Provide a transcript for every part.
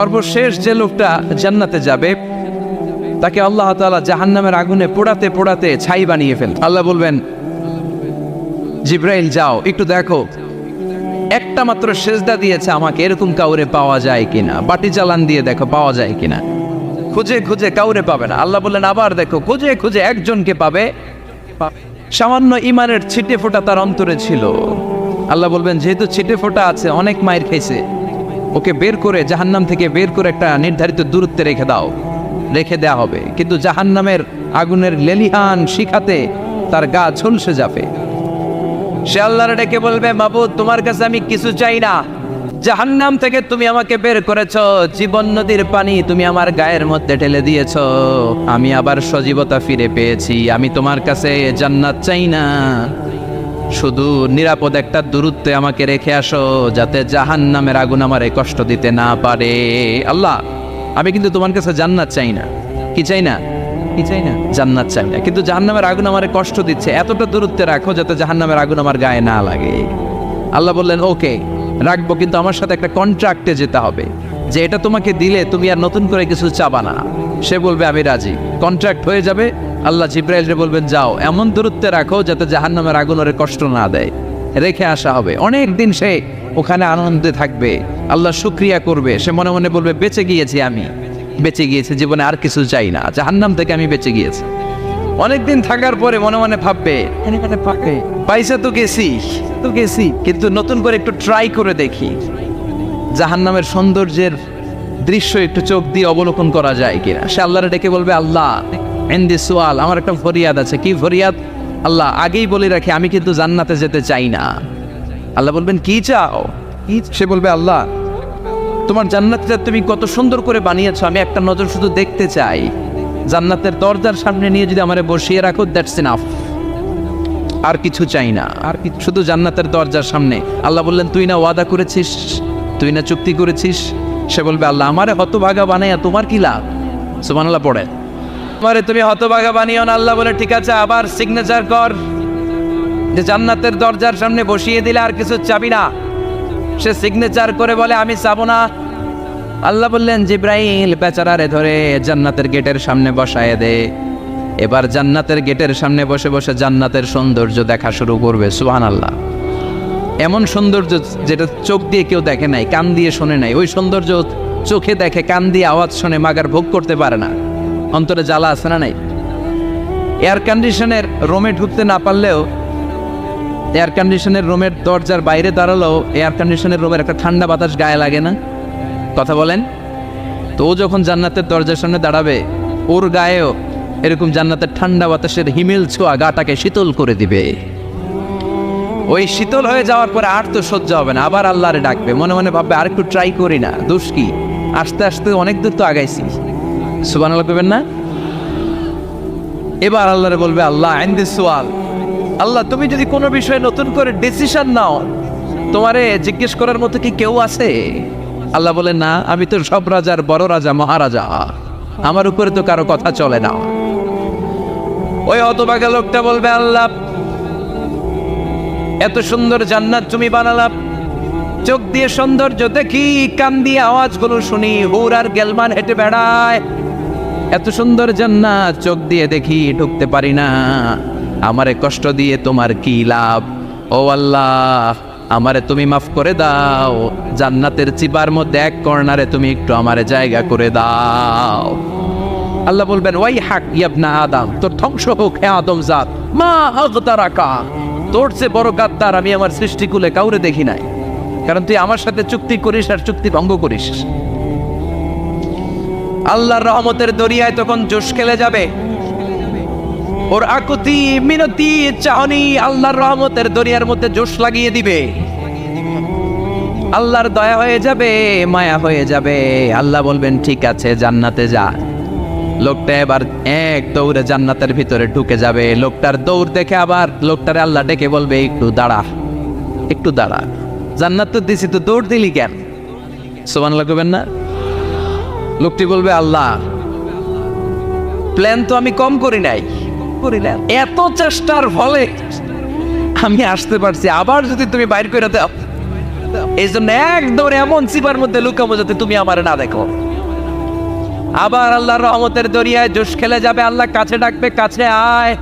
সর্বশেষ যে লোকটা জান্নাতে যাবে তাকে আল্লাহ তাআলা জাহান্নামের আগুনে পোড়াতে পোড়াতে ছাই বানিয়ে ফেল। আল্লাহ বলবেন, জিব্রাইল যাও একটু দেখো, একটা মাত্র সেজদা দিয়েছে আমাকে, এরকম কাউরে পাওয়া যায় কিনা। বাটি চালান দিয়ে দেখো পাওয়া যায় কিনা। খুঁজে খুঁজে কাউরে পাবে না। আল্লাহ বললেন আবার দেখো, খুঁজে খুঁজে একজনকে পাবে। সামান্য ইমানের ছিটে ফোঁটা তার অন্তরে ছিল। আল্লাহ বলবেন, যেহেতু ছিটে ফোঁটা আছে, অনেক মায়ের খেয়েছে, ওকে বের করে জাহান্নাম থেকে বের করে একটা নির্ধারিত দূরত্বে রেখে দাও। রেখে দেয়া হবে, কিন্তু জাহান্নামের আগুনের লেলিহান শিখাতে তার গা ঝলসে যাবে। সে আল্লাহর ডেকে বলবে, মাবুদ তোমার কাছে আমি কিছু চাই না, জাহান্নাম থেকে তুমি আমাকে বের করেছো, জীবন নদীর পানি তুমি আমার গায়ের মধ্যে ঢেলে দিয়েছো, আমি আবার সজীবতা ফিরে পেয়েছি, আমি তোমার কাছে জান্নাত চাই না, শুধু নিরাপদ একটা দূরত্বে আমাকে রেখে আসো, যাতে জাহান্নামের আগুন আমারে কষ্ট দিতে না পারে। আল্লাহ, আমি কিন্তু তোমার কাছে জান্নাত চাই না। কি চাই না? কি চাই না? জান্নাত চাই না, কিন্তু জাহান্নামের আগুন আমারে কষ্ট দিচ্ছে, এতটা দূরত্বে রাখো যাতে জাহান্নামের আগুন আমার গায়ে না লাগে। আল্লাহ বললেন, ওকে রাখবো, কিন্তু আমার সাথে একটা কন্ট্রাক্টে যেতে হবে, যে এটা তোমাকে দিলে তুমি আর নতুন করে কিছু চাবা না। সে বলবে আমি রাজি, কন্ট্রাক্ট হয়ে যাবে। আল্লাহ জিব্রাইলকে বলবেন, যাও এমন দূরত্বে রাখো যাতে জাহান্নামের আগুন ওরে কষ্ট না দেয়। রেখে আসা হবে। অনেক দিন সে ওখানে আনন্দে থাকবে, আল্লাহ শুকরিয়া করবে। সে মনে মনে বলবে, বেঁচে গিয়েছি, আমি বেঁচে গিয়েছি, জীবনে আর কিছু চাই না, জাহান্নাম থেকে আমি বেঁচে গিয়েছি। অনেকদিন থাকার পরে মনে মনে ভাববে, পয়সা তো গেছি, কিন্তু নতুন করে একটু ট্রাই করে দেখি, জাহান্নামের সৌন্দর্যের দৃশ্য একটু চোখ দিয়ে অবলোকন করা যায় কিনা। সে আল্লাহরে ডেকে বলবে, আল্লাহ ইনদি সুয়াল, আমার একটা ফরিয়াদ আছে। কি ফরিয়াদ? আল্লাহ আগেই বলে রাখি, আমি কিন্তু জান্নাতে যেতে চাই না। আল্লাহ বলবেন, কি চাও? সে বলবে, আল্লাহ তোমার জান্নাতটা তুমি কত সুন্দর করে বানিয়েছো, আমি একটা নজর শুধু দেখতে চাই। জান্নাতের দরজার সামনে নিয়ে যদি আমারে বসিয়ে রাখো, দ্যাটস ইনাফ, আর কিছু চাই না, আর শুধু জান্নাতের দরজার সামনে। আল্লাহ বললেন, তুই না ওয়াদা করেছিস, তুই না চুক্তি করেছিস। সে বলবে, আল্লাহ আমারে হতভাগা বানাইয়া তোমার কি লাভ? সুবহানাল্লাহ পড়ে, আমারে তুমি হতভাগা বানিও না। আল্লাহ বলে, ঠিক আছে, আবার সিগনেচার কর যে জান্নাতের দরজার সামনে বসিয়ে দিলে আর কিছু চাবি না। সে সিগনেচার করে বলে, আমি চাবো না। আল্লাহ বললেন, জিব্রাইল বেচারারে ধরে জান্নাতের গেটের সামনে বসায় দে। এবার জান্নাতের গেটের সামনে বসে বসে জান্নাতের সৌন্দর্য দেখা শুরু করবে। সুবহানাল্লাহ, এমন সৌন্দর্য যেটা চোখ দিয়ে কেউ দেখে নাই, কান দিয়ে শোনে নাই। ওই সৌন্দর্য চোখে দেখে, কান দিয়ে আওয়াজ শোনে, মাগার ভোগ করতে পারে না। অন্তরে জ্বালা আছে না নাই? এয়ার কন্ডিশনের রুমে ঢুকতে না পারলেও, এয়ার কন্ডিশনের রুমের দরজার বাইরে দাঁড়ালেও এয়ার কন্ডিশনের রুমের একটা ঠান্ডা বাতাস গায়ে লাগে না? কথা বলেন তো। ও যখন জান্নাতের দরজার সামনে দাঁড়াবে, ওর গায়েও এরকম জান্নাতের ঠান্ডা বাতাসের হিমেল ছোঁয়া গাটাকে শীতল করে দিবে। ওই শীতল হয়ে যাওয়ার পরে আর তো সহ্য হবে না, আবার আল্লাহরে ডাকবে। মনে মনে ভাববে, আর একটু ট্রাই করি না, দোষ কি, আস্তে আস্তে অনেক দূর তো আগাইছি। সুবহানাল্লাহ করবেন না? এবার আল্লাহরে বলবে, আল্লাহ ইনদি সুয়াল, আল্লাহ তুমি যদি কোনো বিষয়ে নতুন করে ডিসিশন নাও, তোমারে জিজ্ঞেস করার মতো কি কেউ আছে? আল্লাহ বলে, না, আমি তো সব রাজার বড় রাজা, মহারাজা, আমার উপরে তো কারো কথা চলে না। ওই হতভাগা লোকটা বলবে, আল্লাহ এত সুন্দর জান্নাত তুমি বানালাম, চোখ দিয়ে সৌন্দর্য দেখি, কান দিয়ে আওয়াজগুলো শুনি, হুর আর গেলমান হেঁটে বেড়ায়, এত সুন্দর জান্নাত চোখ দিয়ে দেখি, ঢুকতে পারি না, আমারে কষ্ট দিয়ে তোমার কি লাভ? ও আল্লাহ, আমারে তুমি মাফ করে দাও, জান্নাতের চিবার মধ্যে এক কর্নারে তুমি একটু আমারে জায়গা করে দাও। আল্লাহ বলবেন, ওয়াই হাক ইবনা আদম, তোর ধ্বংস হোক হে আদম জাত, মা আগতারাকা, তোর চেয়ে বড় গাদ্দার আমি আমার সৃষ্টিকুলে কাউরে দেখি নাই, কারণ তুই আমার সাথে চুক্তি করিস আর চুক্তি ভঙ্গ করিস। আল্লাহর রহমতের দরিয়ায় তখন জোশ খেলে যাবে। ওর আকুতি মিনতি চাহনি আল্লাহর রহমতের দরিয়ার মধ্যে জোশ লাগিয়ে দিবে। আল্লাহর দয়া হয়ে যাবে, মায়া হয়ে যাবে। আল্লাহ বলবেন, ঠিক আছে, জান্নাতে যা। লোকটা এবার এক দৌড়ে জান্নাতের ভিতরে ঢুকে যাবে। লোকটার দৌড় দেখে আবার লোকটারে আল্লাহ ডেকে বলবে, একটু দাঁড়া, একটু দাঁড়া, জান্নাত তো দিছি, তো দৌড় দিলি কেন? সুবহানাল্লাহ করবেন না? লোকটি বলবে, আল্লাহ প্ল্যান তো আমি কম করি নাই, এত চেষ্টার ফলে আমি আসতে পারছি, আবার যদি তুমি বাইর করে দাও এই জন্য এক দৌড়ে এমন চিপার মধ্যে লুকাবো যাতে তুমি আমার না দেখো। আবার আল্লাহর রহমতের দরিয়ায় জোশ খেলে যাবে, আল্লাহ কাছে ডাকবে, কাছে আয়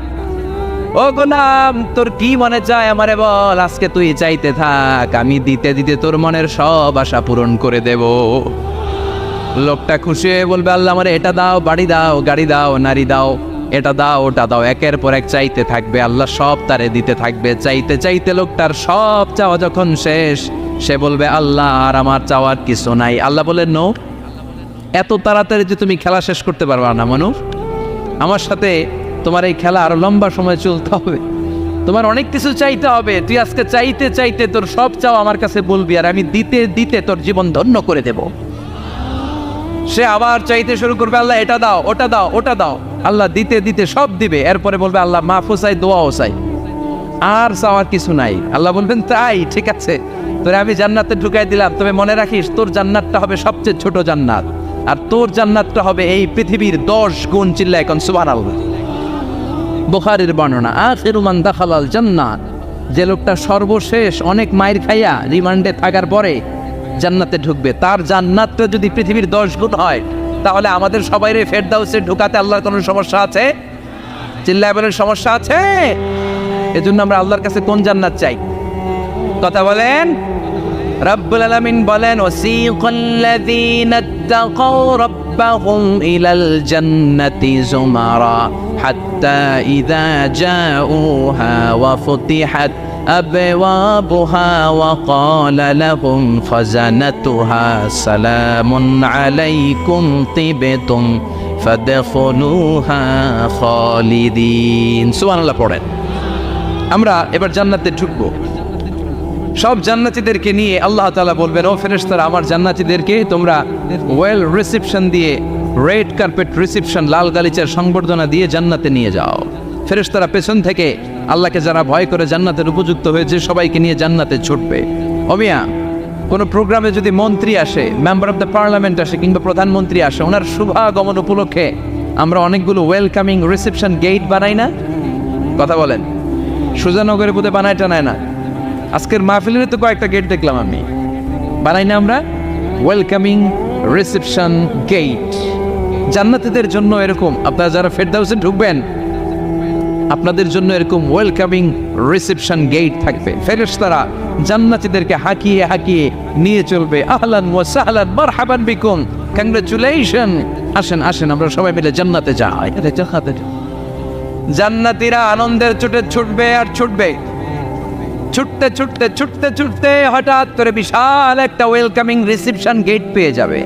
ও গোলাম, তোর কি মনে চায় আমারে বল, আজকে তুই চাইতে থাক, আমি দিতে দিতে তোর মনের সব আশা পূরণ করে দেব। লোকটা খুশি হয়ে বলবে, আল্লাহ আমারে এটা দাও, বাড়ি দাও, গাড়ি দাও, নারী দাও, এটা দাও, ওটা দাও, একের পর এক চাইতে থাকবে, আল্লাহ সব তারে দিতে থাকবে। চাইতে চাইতে লোকটার সব চাওয়া যখন শেষ, সে বলবে, আল্লাহ আর আমার চাওয়ার কিছু নাই। আল্লাহ বলেন, নো, এত তাড়াতাড়ি যে তুমি খেলা শেষ করতে পারবা না মানুষ, আমার সাথে তোমার এই খেলা আরো লম্বা সময় চলতে হবে, তোমার অনেক কিছু চাইতে হবে। তুই আজকে চাইতে চাইতে তোর সব চাও আমার কাছে বলবি, আর আমি দিতে দিতে তোর জীবন ধন্য করে দেব। সে আবার চাইতে শুরু করবে, আল্লাহ এটা দাও, ওটা দাও, ওটা দাও, আল্লাহ দিতে দিতে সব দিবে। এরপরে বলবে, আল্লাহ মাফও চাই, দোয়াও চাই, আর চাওয়ার কিছু নাই। আল্লাহ বলবেন, তাই ঠিক আছে, তোরে আমি জান্নাতে ঢুকাই দিলাম, তবে মনে রাখিস তোর জান্নাতটা হবে সবচেয়ে ছোট জান্নাত, আর তোর জান্নাতটা হবে এই পৃথিবীর 10 গুণ। চিল্লা এখন সুবহানাল্লাহ। বুখারীর বর্ণনা, আখিরু মান দাখালাল জান্নাত, যে লোকটা সর্বশেষ অনেক মাইর খাইয়া রিমান্ডে থাকার পরে জান্নাতে ঢুকবে, তার জান্নাতটা যদি পৃথিবীর 10 গুণ হয়, তাহলে আমাদের সবাইরে ফেরদাউসে ঢুকাতে আল্লাহর কোনো সমস্যা আছে? চিল্লায় বলেন, সমস্যা আছে? এজন্য আমরা আল্লাহর কাছে কোন জান্নাত চাই? কথা বলেন। রব্বুল আলামিন বলেন, ওয়াসিকাল্লাযীনা ইত্তাকাউ রাব্বাহুম ইলাল জান্নাতি যুমারা হাত্তা ইযা জাউহা ওয়া ফুতিহাত আবওয়াবুহা ওয়া ক্বালা লাহুম খাযানাতুহা সালামুন আলাইকুম তিবতুম ফাদখুলুহা খালিদিন। সুবহানাল্লাহ পড়েন। আমরা এবার জান্নাতে ঢুকবো। সব জান্নাতীদেরকে নিয়ে আল্লাহ তাআলা বলবেন, ও ফেরেশতারা, আমার জান্নাতীদেরকে তোমরা ওয়েল রিসেপশন দিয়ে, রেড কার্পেট রিসেপশন, লাল গালিচার সংবর্ধনা দিয়ে জান্নাতে নিয়ে যাও। ফেরেশতারা পেছন থেকে আল্লাহকে যারা ভয় করে জান্নাতের উপযুক্ত হয়েছে সবাইকে নিয়ে জান্নাতে ছুটবে। অমিয়া, কোনো প্রোগ্রামে যদি মন্ত্রী আসে, মেম্বার অফ দ্য পার্লামেন্ট আসে, কিংবা প্রধানমন্ত্রী আসে, ওনার শুভাগমন উপলক্ষে আমরা অনেকগুলো ওয়েলকামিং রিসেপশন গেট বানাই না? কথা বলেন। সুজানগরে বোধহয় বানায় টানায় না, আজকের মাহফিলের তো কয়েকটা গেট দেখলাম আমি, বানাই না আমরা ওয়েলকামিং রিসেপশন গেট। জান্নাতীদের জন্য এরকম, আপনারা যারা ফেরদাউসে ঢুকবেন আপনাদের জন্য এরকম ওয়েলকামিং রিসেপশন গেট থাকবে। ফেরেশতারা জান্নাতীদেরকে হাঁকিয়ে হাঁকিয়ে নিয়ে চলবে, আহলান ওয়া সাহলান মারহাবান বিকুম, কংগ্রাচুলেশন, আসেন আসেন আমরা সবাই মিলে জান্নাতে যাই। জান্নাতীরা আনন্দের চোটে ছুটবে আর ছুটবে, ছুটতে ছুটতে ছুটতে ছুটতে হঠাৎ করে বিশাল একটা ওয়েলকামিং রিসেপশন গেট পেয়ে যাবে।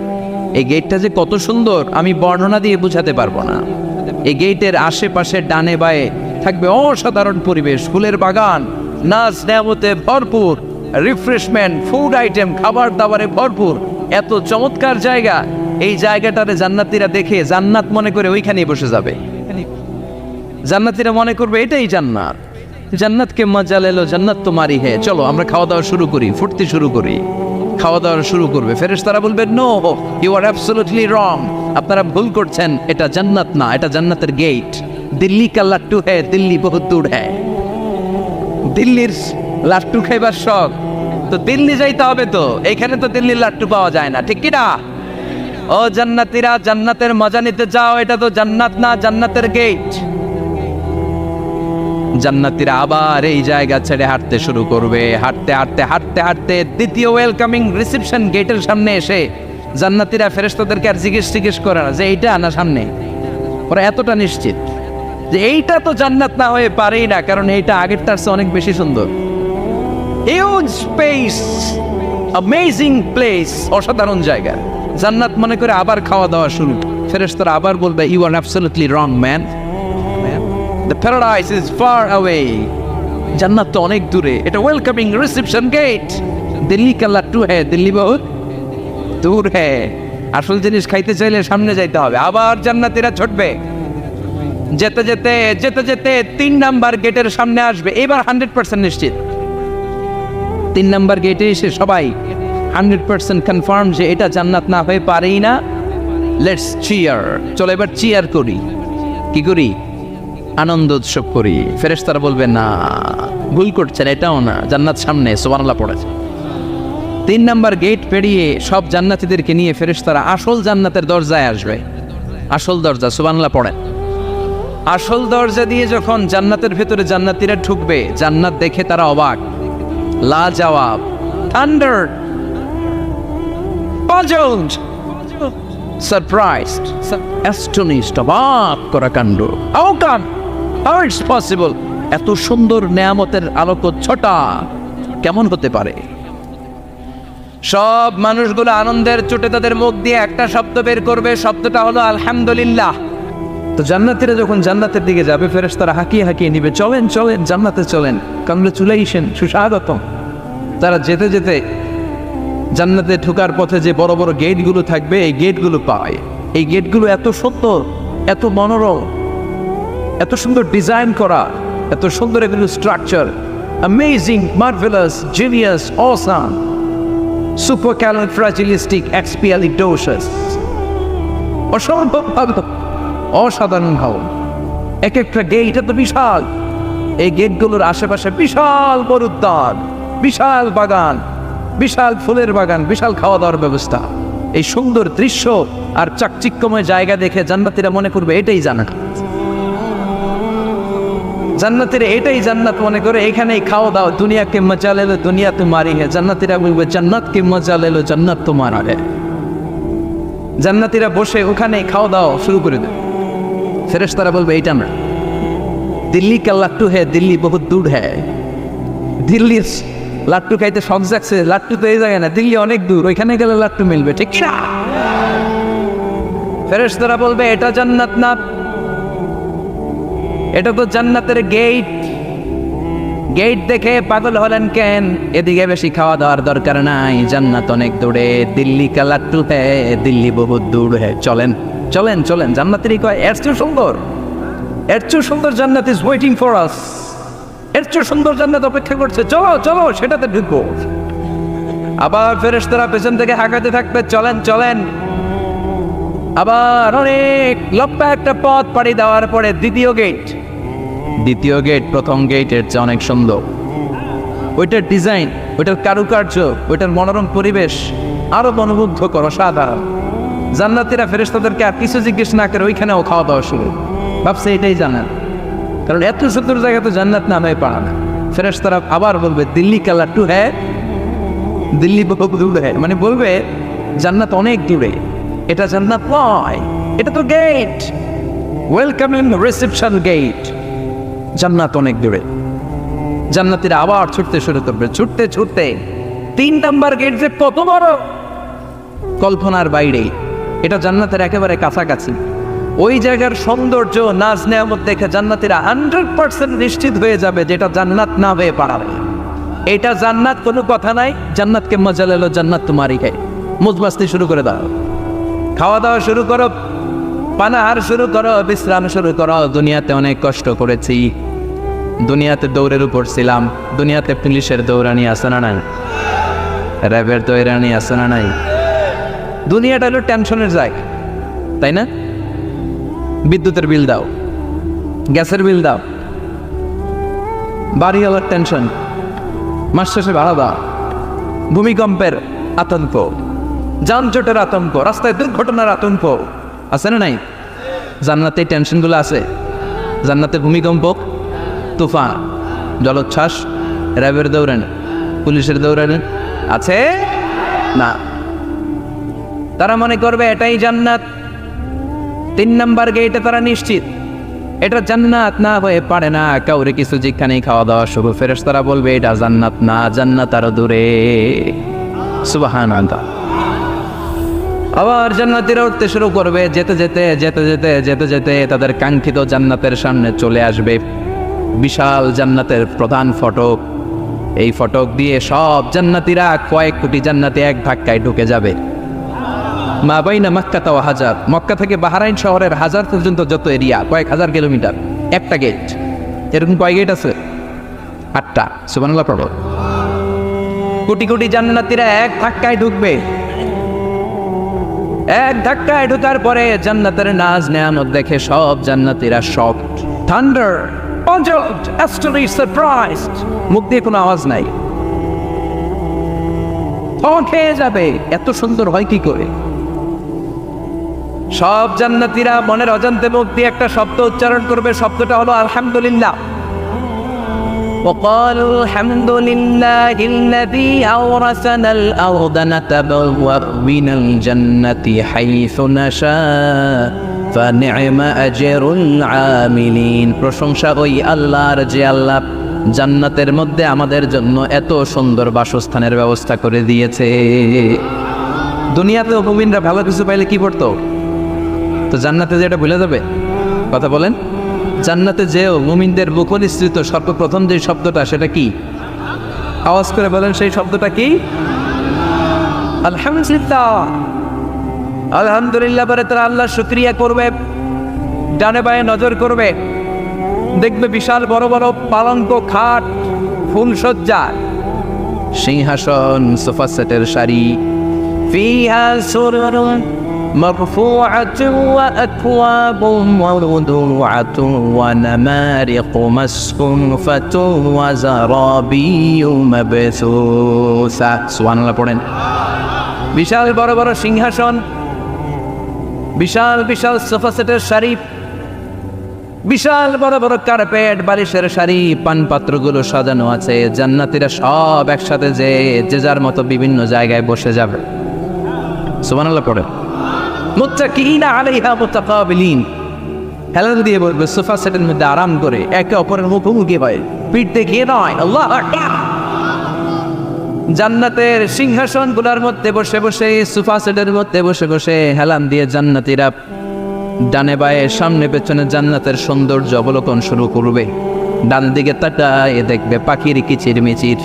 এই গেটটা যে কত সুন্দর আমি বর্ণনা দিয়ে বোঝাতে পারবো না। এই গেটের আশেপাশে ডানে বায়ে থাকবে অসাধারণ পরিবেশ, ফুলের বাগান, নাচ নেয়ামতে ভরপুর, রিফ্রেশমেন্ট, ফুড আইটেম, খাবার দাবারে ভরপুর, এত চমৎকার জায়গা। এই জায়গাটারে জান্নাতীরা দেখে জান্নাত মনে করে ওইখানেই বসে যাবে। জান্নাতীরা মনে করবে এটাই জান্নাত, জান্নাতকে মজা লেলো, জান্নাত তোমারই হে, চলো আমরা খাওয়া দাওয়া শুরু করি, ফুটতে শুরু করি। খাওয়া দাওয়া শুরু করবে। ফেরেশতারা বলবে, no, you are absolutely wrong, আপনারা ভুল করছেন, এটা জান্নাত না, এটা জান্নাতের গেট। দিল্লি কা লাট্টু হ্যায়, দিল্লি বহুত দূর হ্যায়। দিল্লির লাট্টু খাইবার শখ তো দিল্লি যাইতে হবে, তো এইখানে তো দিল্লির লাট্টু পাওয়া যায় না, ঠিক কি না? ও জান্নাতীরা, জান্নাতের মজা নিতে যাও, এটা তো জান্নাত না, জান্নাতের গেট। জান্নাতীরা আবার এই জায়গা ছেড়ে হাঁটতে শুরু করবে। হাঁটতে হাঁটতে হাঁটতে হাঁটতে দ্বিতীয় ওয়েলকামিং রিসেপশন গেটের সামনে এসে জান্নাতীরা ফেরেশতাদেরকে আর জিজ্ঞেস করে না যে এইটা না সামনে, ওরা এতটা নিশ্চিত যে এইটা তো জান্নাত না হয়ে পারেই না, কারণ এইটা আগেরটার চেয়ে অনেক বেশি সুন্দর। হিউজ স্পেস, অ্যামেজিং প্লেস, অসাধারণ জায়গা। জান্নাত মনে করে আবার খাওয়া দাওয়া শুরু। ফেরেশতারা আবার বলবে, you are absolutely wrong man, the paradise is far away, জান্নাত তো অনেক দূরে, এটা ওয়েলকামিং রিসেপশন গেট। দিল্লি কা লাট্টু হ্যায়, দিল্লি বহুত দূর হ্যায়। আসল জিনিস খাইতে চাইলে সামনে যাইতে হবে। আবার জান্নাতীরা ছুটবে, যেতে যেতে যেতে যেতে 3 নাম্বার গেটের সামনে আসবে। এবার 100% নিশ্চিত 3 নাম্বার গেটে এসে সবাই 100% কনফার্ম যে এটা জান্নাত না হয়ে পারেই না। লেটস চিয়ার, চলো এবার চিয়ার করি। কি করি? আনন্দ উৎসব করি। ফেরেশতারা বলবে, না, ভুল করছেন, এটাও না, জান্নাত সামনে। সুবহানাল্লাহ পড়েছে। 3 নাম্বার গেট পেরিয়ে সব জান্নাতীদেরকে নিয়ে ফেরেশতারা আসল জান্নাতের দরজায় আসবে। আসল দরজা, সুবহানাল্লাহ পড়েন। আসল দরজা দিয়ে যখন জান্নাতের ভেতরে জান্নাতীরা ঢুকবে, জান্নাত দেখে তারা অবাক, লাজবাব, থান্ডার, পাজলড, সারপ্রাইজড, অ্যাস্টনিশড, অবাক করা কাণ্ড। How come, how it's possible, এত সুন্দর নেয়ামতের আলোকচ্ছটা কেমন হতে পারে? সব মানুষগুলো আনন্দের চোটে তাদের মুখ দিয়ে একটা শব্দ বের করবে, শব্দটা হলো আলহামদুলিল্লাহ। তো জান্নাতীরা যখন জান্নাতের দিকে যাবে, ফেরেশতারা হাঁকিয়ে হাঁকিয়ে নিবে, চলেন চলেন জান্নাতে চলেন, কংগ্রেচুলেশন, সুস্বাগতম। তারা যেতে যেতে জান্নাতে ঢোকার পথে যে বড় বড় গেটগুলো থাকবে, এই গেটগুলো পায়। এই গেটগুলো এত সুন্দর, এত মনোরম, এত সুন্দর ডিজাইন করা, এত সুন্দর এগুলো structure, amazing, marvellous, genius, awesome, supercalifragilisticexpialidocious, অসম্ভব ভালো, অসাধারণ ভালো। এক একটা গেট এত বিশাল, এই গেটগুলোর আশেপাশে বিশাল বড় উদ্যান, বিশাল বাগান, বিশাল ফুলের বাগান, বিশাল খাওয়া দাওয়ার ব্যবস্থা। এই সুন্দর দৃশ্য আর চাকচিক্যময় জায়গা দেখে জান্নাতীরা মনে করবে এটাই জান্নাত। জান্নাতীরা এটাই জান্নাত মনে করে এখানেই খাওয়া দাও। দুনিয়া কে মজা লেলো দুনিয়া তোমারি হে। জান্নাতীরা বলবে জান্নাত কে মজা লেলো জান্নাত তোমার হে। জান্নাতীরা বসে ওখানেই খাওয়া দাওয়া শুরু করে দেবে। ফেরেশতারা বলবে এইটা না, দিল্লি কা লাট্টু হে, দিল্লি বহুত দূর হে। দিল্লি লাট্টু খাইতে শখ জাগছে, লাট্টু তো এই জায়গায় না, দিল্লি অনেক দূর, ওইখানে গেলে লাট্টু মিলবে, ঠিক না? ফেরেশতারা বলবে এটা জান্নাত না, এটা তো জান্নাতের গেট। গেট দেখে পাগল হলেন কেন? এদিকে বেশি খাওয়া দাওয়ার দরকার নাই, জান্নাত অনেক দূরে। দিল্লি কা লাট্টু হে, দিল্লি বহুত দূর হে। চলেন চলেন চলেন। জান্নাতেরই কয় এর চেয়ে সুন্দর, এর চেয়ে সুন্দর জান্নাত ইজ ওয়েটিং ফর আস। এর চেয়ে সুন্দর জান্নাত অপেক্ষা করছে, চলো চলো সেটাতে ঢুকবো। আবার ফেরেশতারা পেছন থেকে হাঁকাতে থাকবে, চলেন চলেন। আবার অনেক লম্বা একটা পথ পাড়ি দেওয়ার পরে দ্বিতীয় গেট। দ্বিতীয় গেট প্রথম গেটের চেয়ে অনেক সুন্দর। ওইটার ডিজাইন, ওইটার কারুকার্য, ওইটার মনোরম পরিবেশ আরো মনোমুগ্ধকর, অসাধারণ। জান্নাতীরা ফেরেশতাদেরকে আর কিছু জিজ্ঞেস না করে ওইখানেও খাওয়া দাওয়া শুরু। ভাবছে এটাই জান্নাত, কারণ এত সুন্দর জায়গা তো জান্নাত নামে পারা না। ফেরেশতারা আবার বলবে দিল্লি কা লাট্টু হ্যাঁ, দিল্লি বহুত দূর হ্যাঁ, মানে বলবে জান্নাত অনেক দূরে, এটা জান্নাত নয়, এটা তো গেট, ওয়েলকামিং রিসেপশন গেট। জান্নাত অনেক দূরে। জান্নাতীরা আবার ছুটতে শুরু করবে, ছুটতে ছুটতে 3 নাম্বার গেট যে কত বড়, কল্পনার বাইরে। এটা জান্নাতের একেবারে কাছাকাছি। ওই জায়গার সৌন্দর্য, নাজ নেয়ামত দেখে জান্নাতীরা 100% নিশ্চিত হয়ে যাবে যেটা জান্নাত না হয়ে পারাবে। এটা জান্নাত, কোনো কথা নাই। জান্নাতকে মজা লেলো জান্নাত তোমারই খাই। মুজমাস্তি শুরু করে দাও, খাওয়া দাওয়া শুরু করো, পানাহার শুরু করো, বিশ্রাম শুরু করো। দুনিয়াতে অনেক কষ্ট করেছি, দুনিয়াতে দৌড়ের উপর ছিলাম, দুনিয়াতে পুলিশের দৌড়ানি আছে না নাই, র্যাবের দৌড়ানি আছে না নাই। দুনিয়াটা হলো টেনশনের জায়গা, তাই না? বিদ্যুতের বিল দাও, গ্যাসের বিল দাও, বাড়িওয়ালার টেনশন, মাস শেষে ভাড়া দাও, ভূমিকম্পের আতঙ্ক, যানজটের আতঙ্ক, রাস্তায় দুর্ঘটনার আতঙ্ক আছে না নাই? জান্নাতে এই টেনশনগুলো আছে। জান্নাতে ভূমিকম্প, তুফান, জলোচ্ছ্বাস, র্যাবের দৌড়ানি, পুলিশের দৌড়ানি আছে না। তারা মনে করবে এটাই জান্নাত। 3 নাম্বার গেটে তারা নিশ্চিত এটা জান্নাত না হয়ে পারে না। কাউরে কিছু যেখানেই খাওয়া দাওয়া শুরু। ফেরেশতারা বলবে এটা জান্নাত না, জান্নাত আরো দূরে। সুবহানাল্লাহ। আবার জান্নাতীরা উঠতে শুরু করবে, যেতে যেতে যেতে যেতে যেতে যেতে তাদের কাঙ্ক্ষিত জান্নাতের সামনে চলে আসবে। বিশাল জান্নাতের প্রধান ফটক। এই ফটক দিয়ে সব জান্নাতীরা, কয়েক কোটি জান্নাতি এক ধাক্কায় ঢুকে যাবে। মা বাইনা মক্কা তাও হাজার, মক্কা থেকে বাহরাইন শহরের হাজার পর্যন্ত যত এরিয়া, কয়েক হাজার কিলোমিটার, একটা গেট। এরকম কয় গেট আছে? 8টা। সুবহানাল্লাহ পড়ো। কোটি কোটি জান্নাতীরা এক ধাক্কায় ঢুকবে। এক ধাক্কায় ঢোকার পরে জান্নাতের নাজ নেয়ামত দেখে সব জান্নাতীরা shocked, thunder, puzzled, astonished, surprised. মুখ দিয়ে কোনো আওয়াজ নাই। খেয়ে যাবে। এত সুন্দর হয় কি করে? সব জান্নাতীরা মনের অজান্তে মুখ দিয়ে একটা শব্দ উচ্চারণ করবে, শব্দটা হলো আলহামদুলিল্লাহ। وقالوا الحمد لله الذي أورثنا الأرض نتبوأ من الجنة حيث نشاء فنعم أجر العاملين। প্রশংসা ওই আল্লাহর যে আল্লাহ জান্নাতের মধ্যে আমাদের জন্য এত সুন্দর বাসস্থানের ব্যবস্থা করে দিয়েছে। দুনিয়াতেও মুমিনরা ভালো কিছু পাইলে কি করতো? তো জান্নাতে যে এটা ভুলে যাবে? কথা বলেন। জান্নাতে যেও মুমিনদের মুখনিসৃত সর্বপ্রথম যে শব্দটা, সেটা কি? আওয়াজ করে বলেন, সেই শব্দটা কি? আলহামদুলিল্লাহ। আলহামদুলিল্লাহ বলে তারা আল্লাহর শুকরিয়া করবে, ডানে বায়ে নজর করবে, দেখবে বিশাল বড় বড় পালঙ্ক, খাট, ফুলসজ্জা, সিংহাসন, সোফা সেটের সারি, ফিহা সুরুরুন মারফুআতুন ওয়া আকওয়াবুন মাওদুআতুন ওয়া নামারিকু মাসফুফাতুন ওয়া যারাবিয়্যু মাবসুসা। সুবহানাল্লাহ পড়েন। বিশাল বড় বড় সিংহাসন, বিশাল বিশাল সোফা সেটের সারি, বিশাল বড় বড় কার্পেট, বালিশের সারি, পানপাত্রগুলো সাজানো আছে। জান্নাতীরা সব একসাথে যে যার মতো বিভিন্ন জায়গায় বসে যাবে। সুবহানাল্লাহ পড়ে। মুত্তাকিইনা আলাইহা মুতাকাবিলিন, হেলান দিয়ে বলবে সোফা সেটের মধ্যে আরাম করে, একে অপরের মুখোমুখি হয়, পিঠ দেখিয়ে নয়। আল্লাহু আকবার। জান্নাতের সিংহাসনগুলোর মধ্যে বসে বসে, সোফা সেটের মধ্যে বসে বসে হেলান দিয়ে জান্নাতীরা ডানে বায়ে সামনে পেছনে জান্নাতের সৌন্দর্য অবলোকন শুরু করবে। ডান দিকে তাকায় দেখবে পাখির কিচিরমিচির,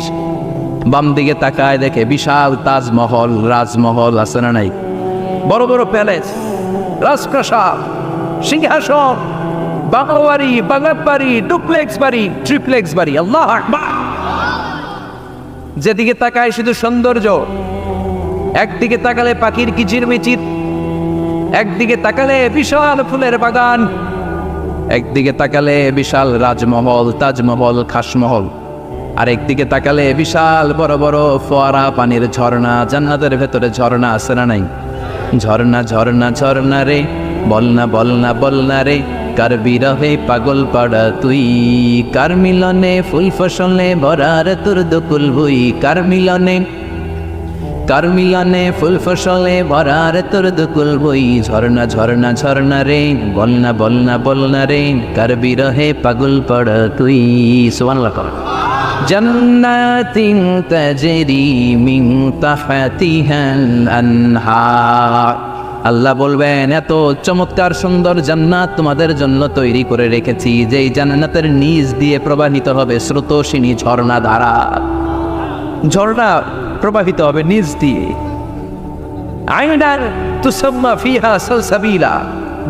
বাম দিকে তাকায় দেখে বিশাল তাজমহল, রাজমহল আছে না নাই? বড় বড় প্যালেস, রাজপ্রাসাদ, সিংহাসন, বাংলো বাড়ি, বাগান বাড়ি, ডুপ্লেক্স বাড়ি, ট্রিপ্লেক্স বাড়ি। আল্লাহু আকবার। যেদিকে তাকায় শুধু সৌন্দর্য। একদিকে তাকালে পাখির কিচিরমিচির, একদিকে তাকালে বিশাল ফুলের বাগান, একদিকে তাকালে বিশাল রাজমহল, তাজমহল, খাসমহল, আর একদিকে তাকালে বিশাল বড় বড় ফোয়ারা, পানির ঝর্ণা। জান্নাতের ভেতরে ঝর্ণা আছে না নাই? ঝর্ণা ঝর্ণা ঝর্ণা রে, বলনা বলনা বলনা রে, কার বিরহে পাগল পাড়া তুই, কার মিলনে ফুল ফসলে ভরার তোর দুকুল ভুই, কার মিলনে ফুল ফসলে ভরার তোর দুকুল বই। ঝর্ণা ঝর্ণা ঝর্ণা রে, বলনা বলনা বলনা রে, কার বিরহে পাগল পাড়া তুই। সুবহানাল্লাহ। জান্নাতিন তাজরি মিন তাহতিহাল আনহার। আল্লাহ বলবেন, এত চমৎকার সুন্দর জান্নাত তোমাদের জন্য তৈরি করে রেখেছি, যেই জান্নাতের নিচ দিয়ে প্রবাহিত হবে স্রোতস্বিনী ঝর্ণা ধারা। ঝর্ণা প্রবাহিত হবে নিচ দিয়ে। আইনার তুসাম্মা ফিহা সালসাবিলা,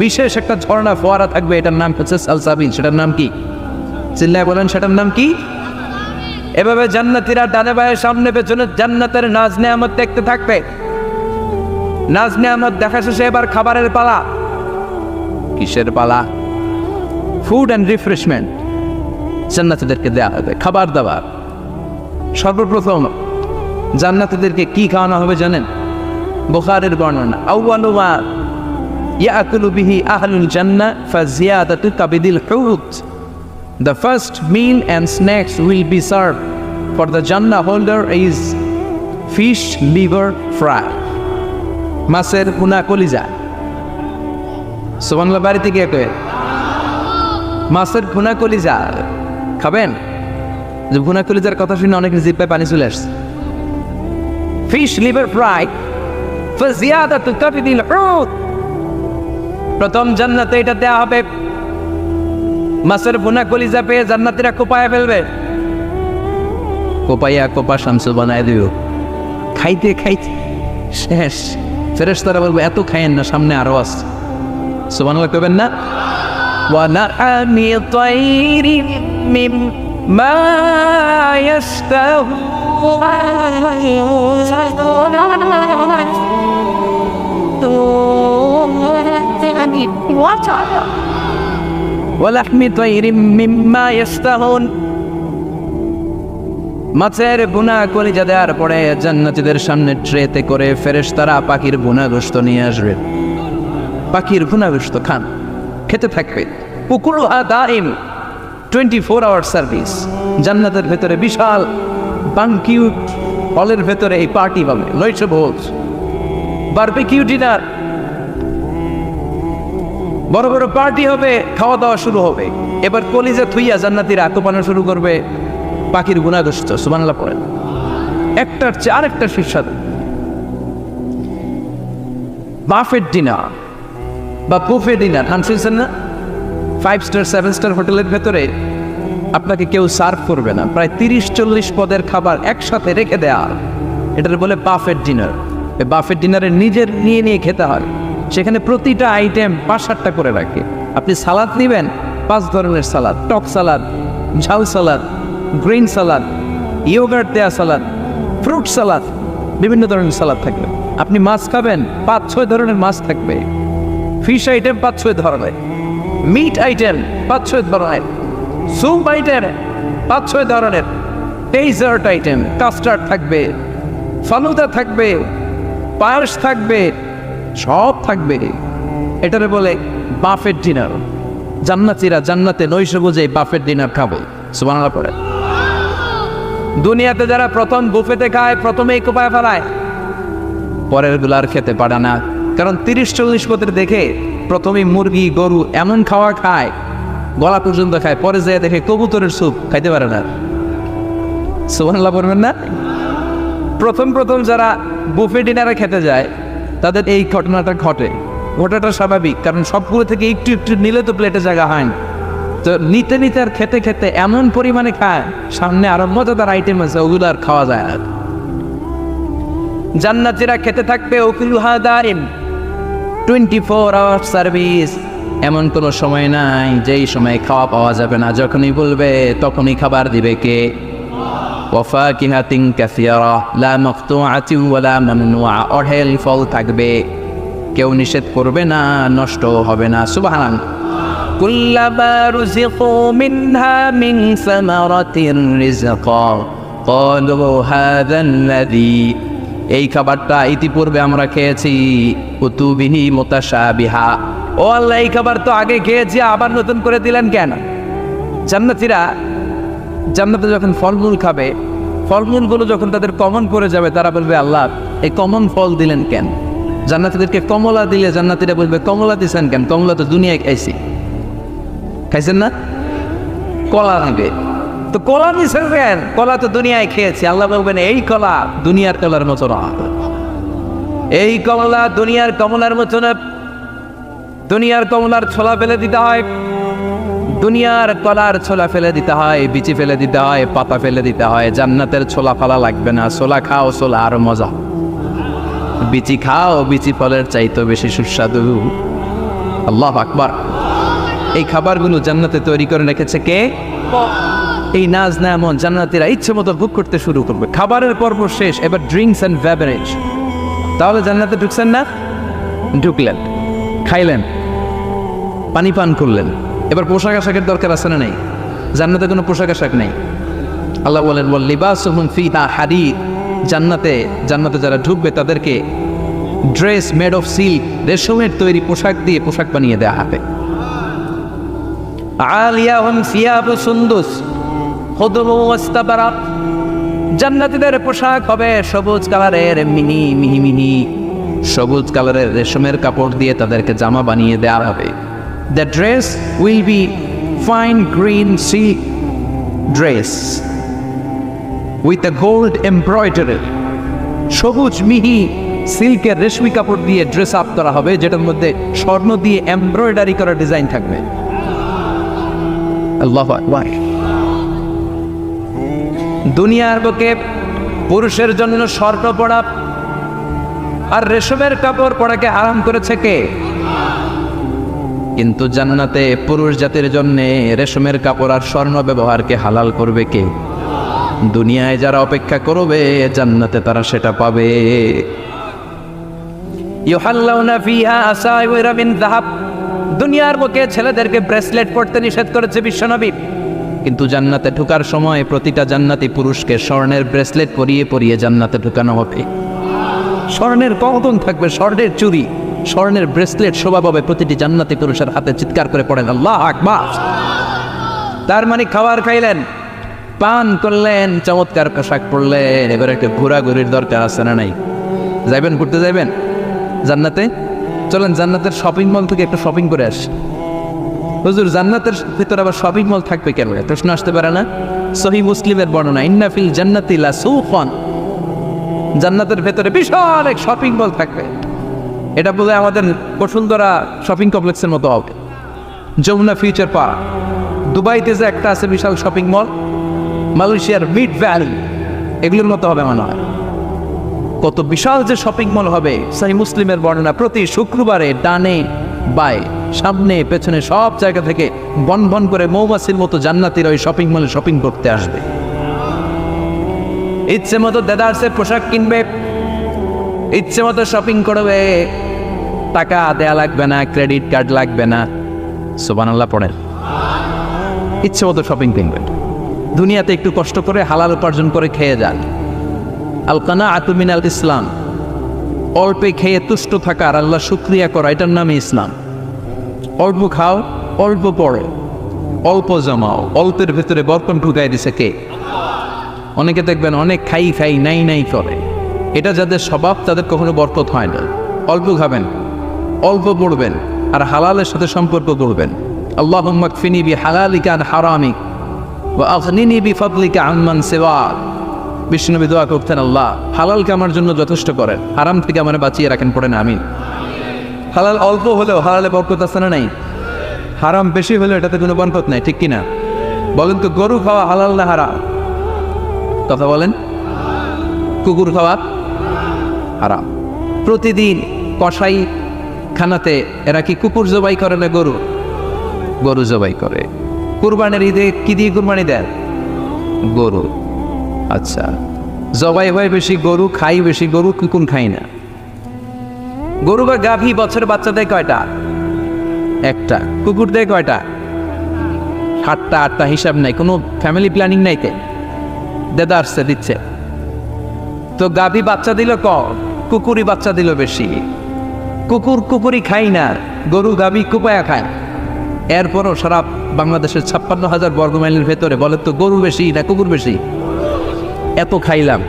বিশেষ একটা ঝর্ণা ফোয়ারা থাকবে, এটার নাম হচ্ছে সালসাবিল। সেটার নাম কি? চিল্লায় বলেন, সেটার নাম কি? এভাবে জান্নাতীরা ডানে বায়ে সামনে পেছনে জান্নাতের নাজ নেয়ামত দেখতে থাকবে। নাজ নেয়ামত দেখা শেষে এবার খাবারের পালা। কিসের পালা? ফুড অ্যান্ড রিফ্রেশমেন্ট জান্নাতীদেরকে দেয়া হবে, খাবার দাবার। সর্বপ্রথম জান্নাতীদেরকে কি খাওয়ানো হবে জানেন? বুখারীর বর্ণনা, আউয়ালু মা ইয়াকুলু বিহি আহলুল জান্নাহ ফাজিয়াদাতু কাবিদিল হুত। The first meal and snacks will be served for the Jannah holder is fish liver fry, মাছের ভুনা কলিজা। সুবহানাল্লাহ। বাড়িতে গিয়ে কয়ে মাছের ভুনা কলিজা খাবেন? যে ভুনা কলিজার কথা শুনে অনেকের জিহ্বায় পানি চলে আসছে। ফিশ লিভার ফ্রাই ফাজিয়াদাতু কাবিদিল হুত, প্রথম জান্নাতে এটা দেয়া হবে। মাছের ভুনা কলিজা পেয়ে জান্নাতীরা কোপায় ফেলবে, কোপাইয়া কোপা শামসু বানায় দিও। খাইতে খাইতে শেষ। ফেরেশতারা বলবে, এত খাইয়েন না, সামনে আরো আছে। সুবহানাল্লাহ কইবেন না? ওয়া নাআমি তাইরিন মিম্মা ইয়াশতাহুন, ওয়া লাহমি তাইরিন মিম্মা ইয়াশতাহুন, মাছের ভুনা কলিজা দেওয়ার পরে জান্নাতীদের সামনে ট্রেতে করে ফেরেশতারা পাখির ভুনা গোশত নিয়ে আসবে। পাখির ভুনা গোশত খান, খেতে থাকবে। উকুলুহা দাইম, 24 আওয়ার সার্ভিস। জান্নাতের ভেতরে বিশাল বানকিউট হলের ভেতরে এই পার্টি হবে, নৈশ ভোজ, বারবিকিউ ডিনার, বড় বড় পার্টি হবে, খাওয়া দাওয়া শুরু হবে। এবার কলিজা থুইয়া জান্নাতীরা কোপানো শুরু করবে পাখির গুনাহ গোশত। সুবহানাল্লাহ পড়েন। একটার চেয়ে আরেকটা সুস্বাদু। বাফেট ডিনার বা বুফে ডিনার নাম শুনছেন না? 5 স্টার 7 স্টার হোটেলের ভেতরে আপনাকে কেউ সার্ভ করবে না, প্রায় 30-40 পদের খাবার একসাথে রেখে দেয়া, এটার বলে বাফেট ডিনার। এই বাফেট ডিনারে নিজের নিয়ে নিয়ে খেতে হয়। সেখানে প্রতিটা আইটেম 5-7টা করে রাখে। আপনি সালাদ নেবেন, 5 ধরনের সালাদ, টক সালাদ, ঝাল সালাদ, গ্রিন সালাদ, ইয়োগার্ট দেয়া সালাদ, ফ্রুট সালাদ, বিভিন্ন ধরনের সালাদ থাকবে। আপনি মাছ খাবেন, 5-6 ধরনের মাছ থাকবে। ফিশ আইটেম 5-6 ধরনের, মিট আইটেম 5-6 ধরনের, স্যুপ আইটেম 5-6 ধরনের, ডেজার্ট আইটেম, কাস্টার্ড থাকবে, ফালুদা থাকবে, পায়েস থাকবে, সব থাকবে। এটারে বলে বাফেট ডিনার। জান্নাতীরা জান্নাতে নৈশ ভোজে বাফেট ডিনার খাবে। সুবহানাল্লাহ পড়ে। দুনিয়াতে যারা প্রথম বুফেতে খায় প্রথমেই কোপায় ফেলায়, পরের গুলো আর খেতে পারে না। কারণ 30-40 পদের দেখে প্রথমেই মুরগি গরু এমন খাওয়া খায়, গলা পর্যন্ত খায়, পরে যেয়ে দেখে কবুতরের স্যুপ খাইতে পারে না। সুবহানাল্লাহ পড়বেন না? প্রথম যারা বুফে ডিনারে খেতে যায় তাদের এই ঘটনাটা ঘটে। ঘটাটা স্বাভাবিক, কারণ সবগুলো থেকে একটু একটু নিলে তো প্লেটে জায়গা হয় না। তো নিতে নিতে আর খেতে খেতে এমন পরিমাণে খায়, সামনে আরো মজাদার আইটেম আছে, ওগুলো আর খাওয়া যায় না। জান্নাতীরা খেতে থাকবে উকুলুহা দাইম, 24 আওয়ার সার্ভিস। এমন কোনো সময় নাই যেই সময় খাওয়া পাওয়া যাবে না। যখনই বলবে তখনই খাবার দিবে কে? ওয়াফাকিহাতিন কাসীরা লা মাকতুআতিন ওয়ালা মামনুআ। অঢেল ফল থাকবে, কেউ নিষেধ করবে না, নষ্ট হবে না। সুবহানাল্লাহ। কুল্লামা রুযিকু মিনহা মিন সামারাতির রিজকা ক্বালু হাযাল্লাযী। এই খাবারটা ইতিপূর্বে আমরা খেয়েছি, উতুবিহি মুতাশাবিহা। ও আল্লাহ, এই খাবার তো আগে খেয়েছি, আবার নতুন করে দিলেন কেন? জান্নাতীরা জান্নাতে যখন ফলমূল খাবে, ফলমূলগুলো যখন তাদের কমন পড়ে যাবে, তারা বলবে আল্লাহ এই কমন ফল দিলেন কেন? জান্নাতীদেরকে কমলা দিলে জান্নাতীরা বলবে কমলা দিছেন কেন? কমলা তো দুনিয়ায় খাইছি। খাইছেন না? কলা নেবে তো কলা দিছেন কেন? কলা তো দুনিয়ায় খেয়েছি। আল্লাহ বলবেন এই কলা দুনিয়ার কলার মতো না, এই কমলা দুনিয়ার কমলার মতো না। দুনিয়ার কমলার ছোলা ফেলে দিতে হয়, দুনিয়ার কলার ছোলা ফেলে দিতে হয়, বিচি ফেলে দিতে হয়, পাতা ফেলে দিতে হয়। জান্নাতের ছোলা ফালা লাগবে না। ছোলা খাও, ছোলা আরো মজা। বিচি খাও, বিচি ফলের চাইতে বেশি সুস্বাদু। আল্লাহু আকবার। এই খাবারগুলো জান্নাতে তৈরি করে রেখেছে কে? এই নাজ নেয়ামত জান্নাতীরা ইচ্ছে মতো ভোগ করতে শুরু করবে। খাবারের পর্ব শেষ, এবার ড্রিঙ্কস এন্ড বেভারেজ। তাহলে জান্নাতে ঢুকছেন না? ঢুকলেন, খাইলেন, পানি পান করলেন। এবার পোশাক আশাকের দরকার আছে না নেই? জান্নাতে কোনো পোশাক আশাক নেই। আল্লাহ বলেন ওয়াল লিবাসুহুম ফিহা হারির। জান্নাতে যারা ঢুকবে তাদেরকে ড্রেস মেড অফ সিল্ক, রেশমের তৈরি পোশাক দিয়ে পোশাক বানিয়ে দেওয়া হবে। আলিয়াহুম সিয়াবু সুন্দুস খুদরু ওয়াস্তাবরাক। জান্নাতীদের পোশাক হবে সবুজ কালারের, মিহি সবুজ কালারের রেশমের কাপড় দিয়ে তাদেরকে জামা বানিয়ে দেওয়া হবে। The dress will be fine green silk dress with a gold embroidery. সবুজ মিহি সিল্কের রেশমি কাপড় দিয়ে ড্রেস আপ করা হবে, যেটার মধ্যে স্বর্ণ দিয়ে এমব্রয়ডারি করা ডিজাইন থাকবে। আল্লাহু আকবার। দুনিয়ার বুকে পুরুষের জন্য স্বর্ণ পরা আর রেশমের কাপড় পরাকে হারাম করেছে কে? কিন্তু জান্নাতে পুরুষ জাতির জন্য রেশমের কাপড় আর স্বর্ণ ব্যবহারকে হালাল করবে কে? দুনিয়ায় যারা অপেক্ষা করবে, জান্নাতে তারা সেটা পাবে। ইউহাল্লাউনা ফিহা আসাইওয়ারা মিন যাহাব। দুনিয়ার বুকে ছেলেদেরকে ব্রেসলেট পরতে নিষেধ করেছে বিশ্বনবী, কিন্তু জান্নাতে ঢোকার সময় প্রতিটা জান্নাতি পুরুষকে স্বর্ণের ব্রেসলেট পরিয়ে পরিয়ে জান্নাতে ঢোকানো হবে। স্বর্ণের কঙ্কন থাকবে, স্বর্ণের চুড়ি, স্বর্ণের ব্রেসলেট শোভা পাবে প্রতিটি জান্নাতি পুরুষের হাতে। চিৎকার করে পড়েন আল্লাহু আকবার। তার মানে খাবার খাইলেন, পান করলেন, চমৎকার পোশাক পরলেন, এবার একটা ঘোরাঘুরির দরকার আছে না নাই? যাইবেন, ঘুরতে যাইবেন জান্নাতে? চলেন জান্নাতের শপিং মল থেকে একটু শপিং করে আসি। হুজুর জান্নাতের ভিতরে আবার শপিং মল থাকবে কেন? প্রশ্ন আসতে পারে না? সহিহ মুসলিমের বর্ণনা, ইন্না ফিল জান্নাতি লা সুকান, জান্নাতের ভেতরে বিশাল এক শপিং মল থাকবে। এটা বলে আমাদের বসুন্ধরা শপিং কমপ্লেক্সের মতো হবে, যমুনা ফিউচার পার্ক। দুবাইতে যে একটা আছে বিশাল শপিং মল, মালয়েশিয়ার মিড ভ্যালি, এগুলোর মতো হবে মনে হয়। কত বিশাল যে শপিং মল হবে। সহিহ মুসলিমের বর্ণনা, প্রতি শুক্রবারে ডানে বায়ে সামনে পেছনে সব জায়গা থেকে বন বন করে মৌমাছির মতো জান্নাতীরা ওই শপিং মলে শপিং করতে আসবে। ইচ্ছে মতো দেদারসের পোশাক কিনবে, ইচ্ছে মতো শপিং করবে, টাকা দেয়া লাগবে না, ক্রেডিট কার্ড লাগবে না। সুবহানাল্লাহ পড়েন। ইচ্ছে মতো শপিং কিনবেন। দুনিয়াতে একটু কষ্ট করে হালাল উপার্জন করে খেয়ে যান। আল কানাআতু মিনাল ইসলাম, অল্পে খেয়ে তুষ্ট থাকা আর আল্লাহ শুকরিয়া করা, এটার নামে ইসলাম। অল্প খাও, অল্প পড়ো, অল্প জমাও, অল্পের ভেতরে বরকত ঢুকাই দিছে কে? অনেকে দেখবেন অনেক খাই খাই নাই নাই করে, এটা যাদের স্বভাব তাদের কখনো বরকত হয় না। অল্প খাবেন, অল্প পড়বেন, আর হালালের সাথে সম্পর্ক করবেন। আল্লাহুম্মা কফিনি বিহালালিকা আন হারামিক ওয়া আগনিনি বিফাদলিকা আম্মান সিওয়াক। বিষ্ণুনবী দোয়া করতেন, আল্লাহ হালালকে আমার জন্য যথেষ্ট করেন, হারাম থেকে আমার বাঁচিয়ে রাখেন। পড়েন আমিন। হালাল অল্প হলেও হালালে বরকত আছে না নাই? হারাম বেশি হলেও এটাতে কোনো বরকত নাই, ঠিক কিনা? বলেন তো, গরু খাওয়া হালাল না হারাম? কথা বলেন। কুকুর খাওয়া হারাম। প্রতিদিন কসাই খানাতে এরা কি কুকুর জবাই করে না গরু? গরু জবাই করে। কুরবানির ঈদে কি দিয়ে কুরবানি দেন? গরু। আচ্ছা, জবাই হয় বেশি গরু, খাই বেশি গরু, কুকুর খাই না। গরু বা গাভী বছরে বাচ্চা দেয় কয়টা? একটা। কুকুর দেয় কয়টা? 7টা 8টা, হিসাব নাই, কোনো ফ্যামিলি প্ল্যানিং নাই। কে দেদা আসছে দিচ্ছে তো গাভী বাচ্চা দিল কম, কুকুরই বাচ্চা দিল বেশি। কুকুর কুকুরই খাই না, গরু গাভী কুপায়া খায়। এরপরও সারা বাংলাদেশের 56,000 বর্গমাইলের ভেতরে বলে তো গরু বেশি না কুকুর বেশি? এত খাইলাম,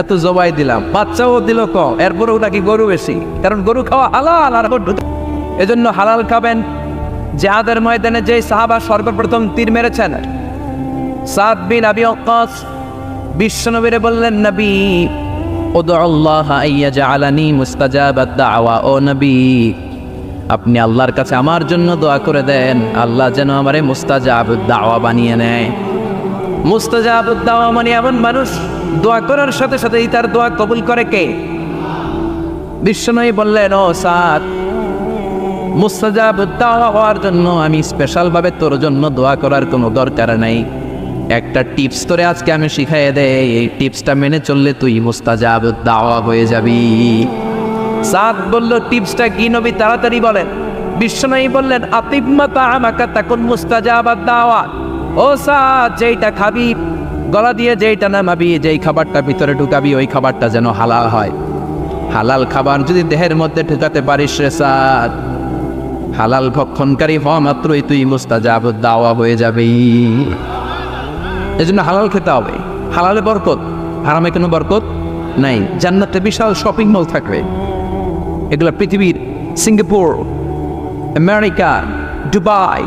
এত জবাই দিলাম, বাচ্চাও দিল কম, এরপরেও নাকি গরু বেশি। কারণ গরু খাওয়া হালাল। আর এজন্য হালাল খাবেন। জিহাদের ময়দানে যে সাহাবা সর্বপ্রথম তীর মেরেছেন, সাদ বিন আবি ওয়াক্কাস, বিশ্বনবীরে বললেন, নবী উদউল্লাহ আইয়াজআলানি মুস্তাজাবাদ দাওয়া। ও নবী, আপনি আল্লাহর কাছে আমার জন্য দোয়া করে দেন, আল্লাহ যেন আমারে মুস্তাজাবুদ দাওয়া বানিয়ে নেয়। মুস্তাজাবুদ দাওয়া মানে এমন মানুষ দোয়া করার সাথে সাথেই তার দোয়া কবুল করে কে? বিশ্বনবী বললেন, ও সাদ, মুস্তাজাবুদ দাওয়া হওয়ার জন্য আমি স্পেশাল ভাবে তোর জন্য দোয়া করার কোনো দরকার নাই। একটা টিপস তোরে আজকে আমি শিখাইয়ে দেই, এই টিপসটা মেনে চললে তুই মুস্তাজাবুদ দাওয়া হয়ে যাবি। সাদ বলল, টিপসটা কি নবী? তাড়াতাড়ি বলেন। বিশ্বনবী বললেন, আতিম্মাতা আমাকা তাকুন মুস্তাজাবাদ দাওয়া। ও সাদ, যেইটা খাবি, গলা দিয়ে যেইটা নামাবি, যেই খাবারটা ভিতরে ঢুকাবি, ওই খাবারটা যেন হালাল হয়। হালাল খাবার যদি দেহের মধ্যে ঢুকাতে পারিস রে সাদ, হালাল ভক্ষণকারী হওয়া মাত্রই তুই মুস্তাজাবুদ দাওয়া হয়ে যাবি। এজন্য হালাল খেতে হবে। হালালে বরকত, হারামে কোনো বরকত নাই। জান্নাতে বিশাল শপিং মল থাকবে। এগুলো পৃথিবীর সিঙ্গাপুর, আমেরিকা, দুবাই,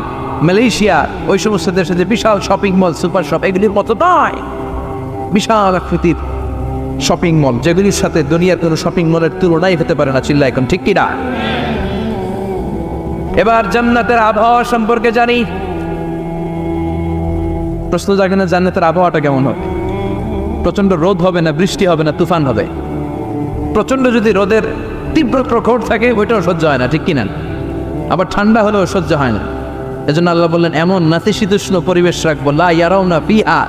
মালয়েশিয়া, ওই সমস্ত দেশে যে বিশাল শপিং মল, সুপার শপ, এগুলির মতো নয়। বিশাল আকৃতির শপিং মল, যেগুলির সাথে দুনিয়ার কোনো শপিং মলের তুলনাই হতে পারে না। চিল্লা এখন ঠিক কিনা? এবার জান্নাতের আবহাওয়া সম্পর্কে জানি। প্রশ্ন জাগে না, জান্নাতের আবহাওয়াটা কেমন হবে? প্রচন্ড রোদ হবে না বৃষ্টি হবে না তুফান হবে? প্রচন্ড যদি রোদের তীব্র প্রখর থাকে ওইটাও সহ্য হয় না, ঠিক কিনা? আবার ঠান্ডা হলেও সহ্য হয় না। এজন্য আল্লাহ বললেন, এমন নাতিশীতোষ্ণ পরিবেশ রাখবো, লা ইয়ারাউনা ফিহা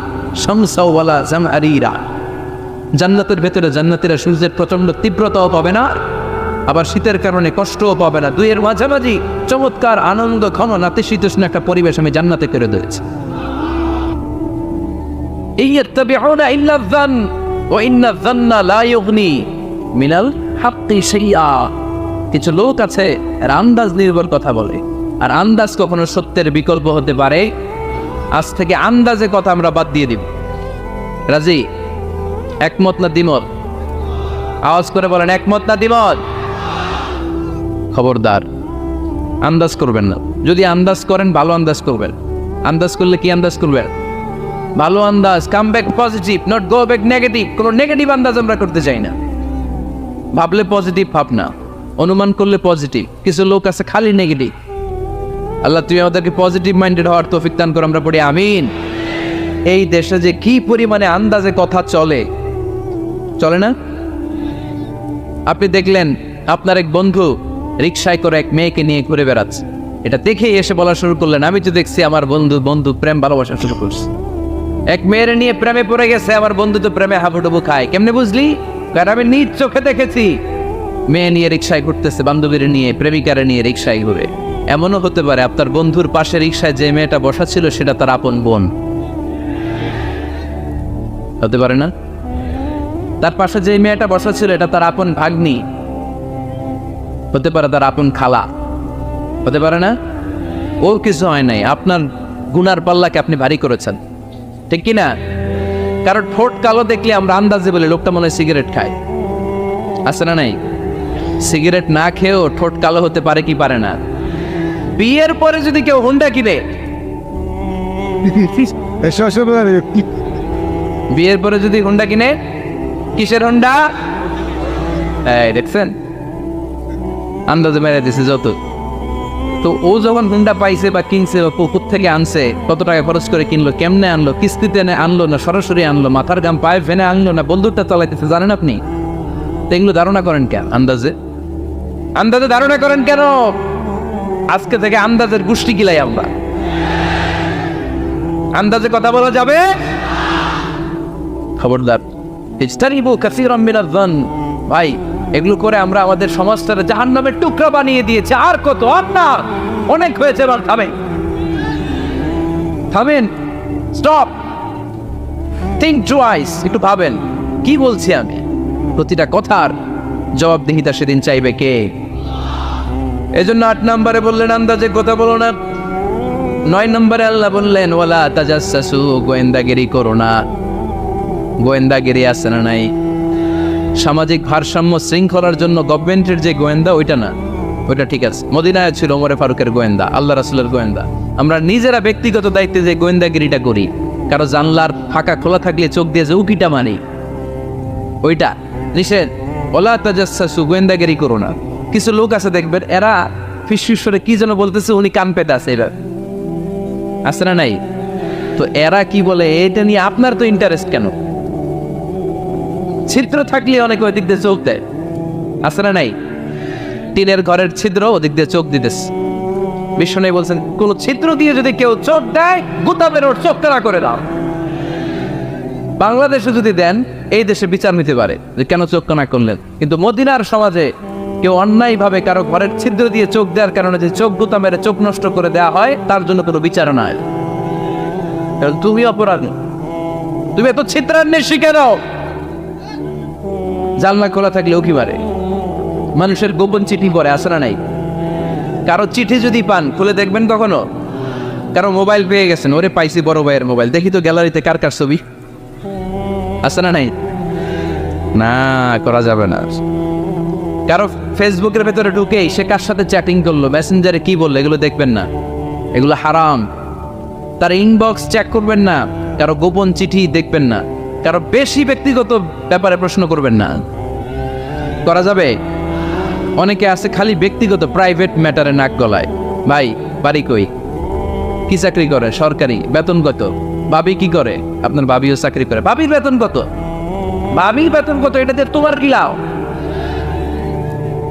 শামসা ওয়ালা জামহারিরা। জান্নাতের ভেতরে জান্নাতীরা সূর্যের প্রচন্ড তীব্রতাও পাবে না, আবার শীতের কারণে কষ্টও পাবে না। দুইয়ের মাঝামাঝি চমৎকার আনন্দ ঘন নাতিশীতোষ্ণ একটা পরিবেশ আমি জান্নাতে করে দিয়েছি। ইয়াত্তাবিউনা ইল্লা যান ওয়া ইন্না যান্না লা ইউগনি মিনাল হাক্কি শাইআ। কিছু লোক আছে এরা আন্দাজ নির্ভর কথা বলে, আর আন্দাজ কখনো সত্যের বিকল্প হতে পারে। আজ থেকে আন্দাজে কথা আমরা বাদ দিয়ে দিব। রাজি? একমত না দ্বিমত? আওয়াজ করে বলেন, একমত না দ্বিমত? খবরদার আন্দাজ করবেন না। যদি আন্দাজ করেন ভালো আন্দাজ করবেন। আন্দাজ করলে কি আন্দাজ করবেন? ভালো আন্দাজ। Come back positive, not go back negative. কোনো নেগেটিভ আন্দাজ আমরা করতে চাই না। ভাবলে পজিটিভ ভাবনা, অনুমান করলে পজিটিভ। কিছু লোক আছে খালি নেগেটিভ। আল্লাহ তুমি আমাদেরকে পজিটিভ মাইন্ডেড হওয়ার তৌফিক দান করো, আমরা পড়ি আমিন। এই দেশে যে কি পরিমাণে আন্দাজে কথা চলে, চলে না? আপনি দেখলেন আপনার এক বন্ধু রিকশায় করে এক মেয়েকে নিয়ে ঘুরে বেড়াচ্ছে। এটা দেখেই এসে বলা শুরু করলেন, আমি তো দেখছি আমার বন্ধু প্রেম ভালোবাসা শুরু করছে। এক মেয়ের নিয়ে প্রেমে পড়ে গেছে, আমার বন্ধু তো প্রেমে হাবুডুবু খায়। কেমনে বুঝলি? কারণ আমি নিজ চোখে দেখেছি। মেয়ে নিয়ে রিকশায় ঘুরতেছে, বান্ধবীর নিয়ে, প্রেমিকারে নিয়ে রিকশায় ঘুরে। এমনও হতে পারে আপনার বন্ধুর পাশে রিকশায় যে মেয়েটা বসা ছিল সেটা তার আপন বোন। হতে পারে না? তার পাশে যে মেয়েটা বসা ছিল এটা তার আপন ভাগ্নি। হতে পারে তার আপন খালা। হতে পারে না? ওর কিছু হয় নাই, আপনার গুনার পাল্লাকে আপনি ভারী করেছেন, ঠিক কিনা? কারণ ঠোঁট কালো দেখলে আমরা আন্দাজে বলি লোকটা মনে হয় সিগারেট খায়। আছে না নাই? সিগারেট না খেয়েও ঠোঁট কালো হতে পারে কি পারে না? বিয়ের পরে যদি কেউ হুন্ডা কিনে, বিয়ের পরে যদি হুন্ডা কিনে, কিসের হুন্ডা? দেখছেন আন্দাজে মেরে দিছে যত। তো ও যখন হুন্ডা পাইছে বা কিনছে বা পুকুর থেকে আনছে, কত টাকা খরচ করে কিনলো, কেমনে আনলো, কিস্তিতে আনলো না সরাসরি আনলো, মাথার গাম পায়ে ফেনে আনলো না বন্দুকটা চালাইতেছে, জানেন আপনি? তো এগুলো ধারণা করেন কেন? আন্দাজে ধারণা করেন কেন? আজকে থেকে আন্দাজের গোষ্ঠী গিলাই আমরা। আন্দাজে কথা বলা যাবে? খবরদার। ইজতানিবু কাসীরাম মিনাজ যান। ভাই এগুলো করে আমরা আমাদের সমাজটারে জাহান্নামের টুকরা বানিয়ে দিয়েছি। আর কত? আপনার অনেক হয়েছে, এবার থামেন, স্টপ, থিঙ্ক টুয়াইস। একটু ভাবেন কি বলছি আমি। প্রতিটা কথার জবাবদিহিতা সেদিন চাইবে কে? এজন্য 8 নম্বরে বললেন আন্দাজে কথা বলো না। 9 নম্বরে আল্লাহ বললেন ওয়ালা তাজাসসু, গোয়েন্দাগিরি করো না। গোয়েন্দাগিরি আছে না নাই? সামাজিক ভারসাম্য শৃঙ্খলার জন্য গভর্নমেন্টের যে গোয়েন্দা ওইটা না, ওইটা ঠিক আছে। মদিনায় ছিল ওমরে ফারুকের গোয়েন্দা, আল্লাহ রাসূলের গোয়েন্দা। আমরা নিজেরা ব্যক্তিগত দায়িত্বে যে গোয়েন্দাগিরিটা করি, কারো জানলার ফাঁকা খোলা থাকলে চোখ দিয়ে যে উকিটা মানি, ওইটা নিষেধ। ওয়ালা তাজাসসু, গোয়েন্দাগিরি করো না। কিছু লোক আছে দেখবেন এরা ফিসফিসরে কি যেন বলতেছে, উনি কান পেতে আছে। এরা আছে না নাই? তো এরা কি বলে এটা নিয়ে আপনার তো ইন্টারেস্ট কেন? ছিদ্র থাকলে অনেকে ওই দিক দিয়ে চোখ দেয়। আছে না নাই? টিনের ঘরের ছিদ্র, ওদিক দিয়ে চোখ দিতেছে। বিষ্ণু বলছেন কোন ছিদ্র দিয়ে যদি কেউ চোখ দেয়, গুতা বের ওর চোখ তারা করে দাও। বাংলাদেশে যদি দেন, এই দেশে বিচার নিতে পারে যে কেন চোখ কানা করলেন। কিন্তু মদিনার সমাজে কেউ অন্যায় ভাবে কারো ঘরের ছিদ্র দিয়ে চোখ দেওয়ার কারণে যে চোখ গুতা মেরে চোখ নষ্ট করে দেওয়া হয়, তার জন্য কোনো বিচার নাই। তুমি অপরাধী, তুমি এত ছিদ্রান্বেষী কেন? জানলা খোলা থাকলে উকি মারে, মানুষের গোপন চিঠি পড়ে। আসে না নাই? কারো চিঠি যদি পান খুলে দেখবেন কখনো? কারো মোবাইল পেয়ে গেছেন, ওরে পাইছি বড় ভাইয়ের মোবাইল, দেখি তো গ্যালারিতে কার কার ছবি। আছে না নাই? না, করা যাবে না। কারো ফেসবুকের ভেতরে ঢুকেই সে কার সাথে চ্যাটিং করলো, মেসেঞ্জারে কি বললো, এগুলো দেখবেন না, এগুলো হারাম। তার ইনবক্স চেক করবেন না, কারো গোপন চিঠি দেখবেন না, কারো বেশি ব্যক্তিগত ব্যাপারে প্রশ্ন করবেন না। করা যাবে? অনেকে আছে খালি ব্যক্তিগত প্রাইভেট ম্যাটারে নাক গলায়। ভাই বাড়ি কই, কি চাকরি করে, সরকারি, বেতন কত, ভাবি কি করে, আপনার ভাবিও চাকরি করে, ভাবির বেতন কত, ভাবির বেতন কত, এটা দিয়ে তোমার কি লাভ,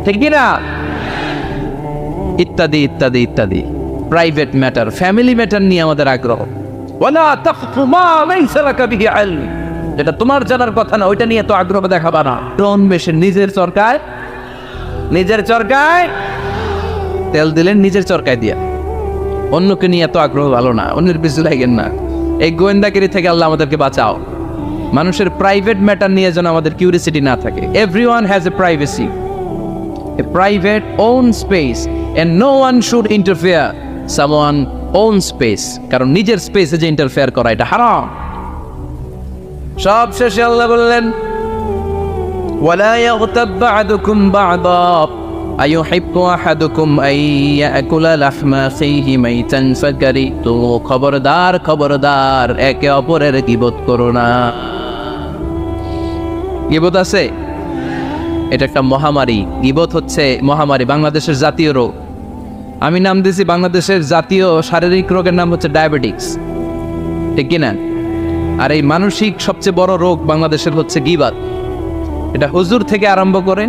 ঠিক না? ইত্যাদি ইত্যাদি ইত্যাদি প্রাইভেট ম্যাটার, ফ্যামিলি ম্যাটার নিয়ে আমাদের আগ্রহ। ওয়ালা তাকফু মা লাইসা লাকা বিহি ইলম, যেটা তোমার জানার কথা না ওইটা নিয়ে তো আগ্রহ দেখাবা না। টন বেশে নিজের চরকায় তেল দিলেন, নিজের চরকায় দিয়া। অন্যকে নিয়ে এত আগ্রহ ভালো না, অন্যের পিছু লাগেন না। এই গোয়েন্দাগিরি থেকে আল্লাহ আমাদেরকে বাঁচাও। মানুষের প্রাইভেট ম্যাটার নিয়ে যেন আমাদের কিউরিসিটি না থাকে। Everyone has a privacy, a private own space, and no one should interfere someone own space. কারণ নিজের স্পেসে যে ইন্টারফেয়ার করা এটা হারাম। সব শেষে আল্লাহ বললেন, ওয়ালা ইয়াগতাব বা'দুকুম বা'দা আইয়ুহিব্বু আহাদুকুম আন ইয়াকুলা লাহমা আখিহি মাইতান ফাকারিহতুমু। খবরদার খবরদার, একে অপরের গীবত করো না। গীবত আছে, এটা একটা মহামারী। গীবত হচ্ছে মহামারী, বাংলাদেশের জাতীয় রোগ। আমি নাম দিয়েছি বাংলাদেশের জাতীয় শারীরিক রোগের নাম হচ্ছে ডায়াবেটিক্স, ঠিক কিনা? আর এই মানসিক সবচেয়ে বড় রোগ বাংলাদেশের হচ্ছে গীবত। এটা হুজুর থেকে আরম্ভ করে,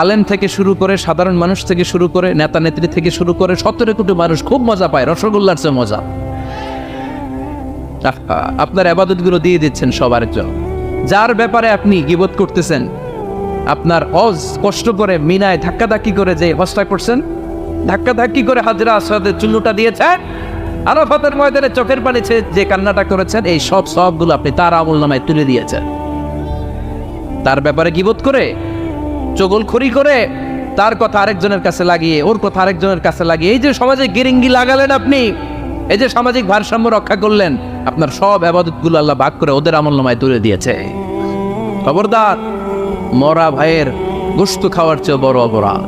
আলেম থেকে শুরু করে, সাধারণ মানুষ থেকে শুরু করে, নেতা নেত্রী থেকে শুরু করে 17 কোটি মানুষ খুব মজা পায়, রসগোল্লার চেয়ে মজা। আপনার ইবাদতগুলো দিয়ে দিচ্ছেন সবার জন্য। যার ব্যাপারে আপনি গীবত করতেছেন, আপনার হজ কষ্ট করে মিনায় ধাক্কাধাক্কি করে যে হজটা করছেন, ধাক্কাধাক্কি করে হাজরা আসওয়াদের চুল্লুটা দিয়েছেন, আরাফাতের ময়দানে চোখের পানি ছেড়ে যে কান্নাটা করেছেন, এই সব সবগুলো আপনি তার আমলনামায় তুলে দিয়েছেন। তার ব্যাপারে গীবত করে, চগলখড়ি করে, তার কথা আরেকজনের কাছে লাগিয়ে, ওর কথা আরেকজনের কাছে লাগিয়ে, এই যে সমাজে গিরিঙ্গি লাগালেন আপনি, এই যে সামাজিক ভারসাম্য রক্ষা করলেন, আপনার সব ইবাদতগুলো আল্লাহ ভাগ করে ওদের আমলনামায় তুলে দিয়েছে। খবরদার, মরা ভাইয়ের গোশত খাওয়ার চেয়ে বড় অপরাধ।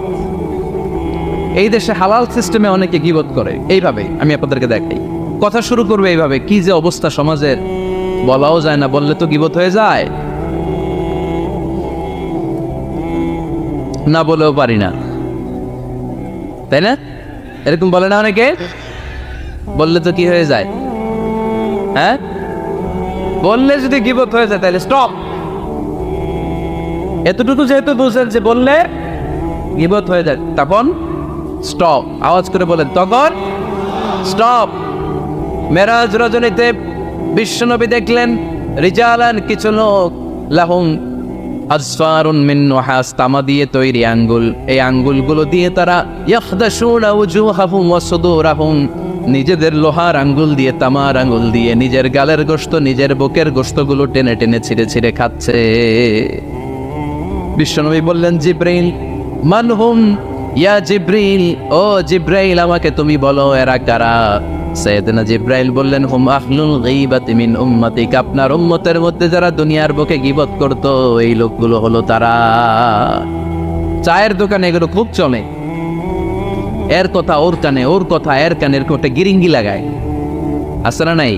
এই দেশে হালাল সিস্টেমে অনেকে গীবত করে এইভাবে। আমি আপনাদেরকে দেখাই, কথা শুরু করবে এইভাবে। কি যে অবস্থা সমাজের, বলাও যায় না, বললে তো গীবত হয়ে যায়, না বলেও পারি না, তাই না? এরকম বলে না অনেকে? বললে তো কি হয়ে যায়? হ্যাঁ, বললে যদি গীবত হয়ে যায় তাহলে স্টপ। এতটুকু যেহেতু বুঝেন যে বললে গীবত হয়ে যায়, তখন স্টপ। আওয়াজ করে বলেন, তখন স্টপ। মেরাজ রজনীতে বিশ্বনবী দেখলেন রিজালান, কিছু লোক, লাহুম আসফারুন মিন নুহাস, তামা দিয়ে তৈরি আঙ্গুল। এই আঙ্গুলগুলো দিয়ে তারা ইয়াখদাশুনা উজুহাহুম ওয়া সুদুরাহুম, নিজেদের লোহার আঙ্গুল দিয়ে, তামার আঙ্গুল দিয়ে নিজের গালের গোশত, নিজের বুকের গোশতগুলো টেনে টেনে ছিঁড়ে ছিঁড়ে খাচ্ছে। বিশ্বনবী বললেন, জিব্রাইল, মানহুম ইয়া জিব্রাইল, ও জিব্রাইল আমাকে তুমি বলো এরা কারা? সাইয়েদনা জিব্রাইল বললেন, হুম আহলুল গীবাতি মিন উম্মতিক, আপনার উম্মতের মধ্যে যারা দুনিয়ার বুকে গীবত করতো এই লোকগুলো হলো তারা। চায়ের দোকানে এগুলো খুব চলে, এর কথা ওর কানে, ওর কথা এর কানের কোটে গিরিঙ্গি লাগায়, আছে না নাই?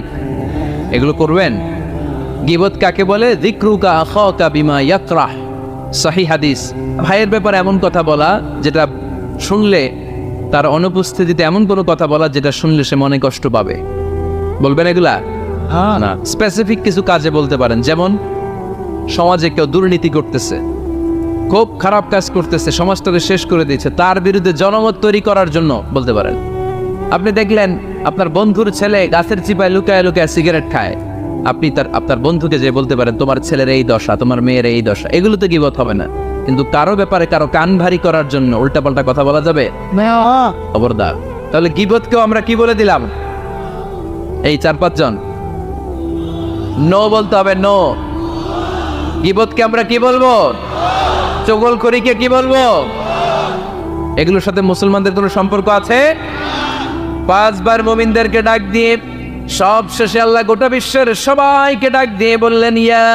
এগুলো করবেন। গীবত কাকে বলে? যিকরুকা আখাকা বিমা ইয়াকরাহ, সহিহ হাদিস। ভাইয়ের ব্যাপারে এমন কথা বলা যেটা শুনলে, তার অনুপস্থিতিতে এমন কোনো কথা বলা যেটা শুনলে সে মনে কষ্ট পাবে। বলবেন এগুলা? না, স্পেসিফিক কিছু কাজে বলতে পারেন। যেমন সমাজে কেউ দুর্নীতি করতেছে, খুব খারাপ কাজ করতেছে, সমাজটাকে শেষ করে দিয়েছে, তার বিরুদ্ধে জনমত তৈরি করার জন্য বলতে পারেন। আপনি দেখলেন আপনার বন্ধুর ছেলে গাছের চিপায় লুকায় লুকায় সিগারেট খায়, আপনি আপনার বন্ধুকে যে বলতে পারেন, তোমার ছেলের এই দশা, তোমার মেয়ের এই দশা। এগুলো তো গীবত হবে না, কিন্তু কারো ব্যাপারে কারো কান ভারী করার জন্য উল্টাপাল্টা কথা বলা যাবে? খবরদার। তাহলে গীবতকেও আমরা কি বলে দিলাম? এই 4-5 জন নো বলতে হবে, নো। গীবতকে আমরা কি বলবো? চগলখড়িকে কি বলবো? এগুলোর সাথে মুসলমানদের কোনো সম্পর্ক আছে? 5 বার মুমিনদেরকে ডাক দিয়ে সব শেষে আল্লাহ গোটা বিশ্বের সবাইকে ডাক দিয়ে বললেন, ইয়া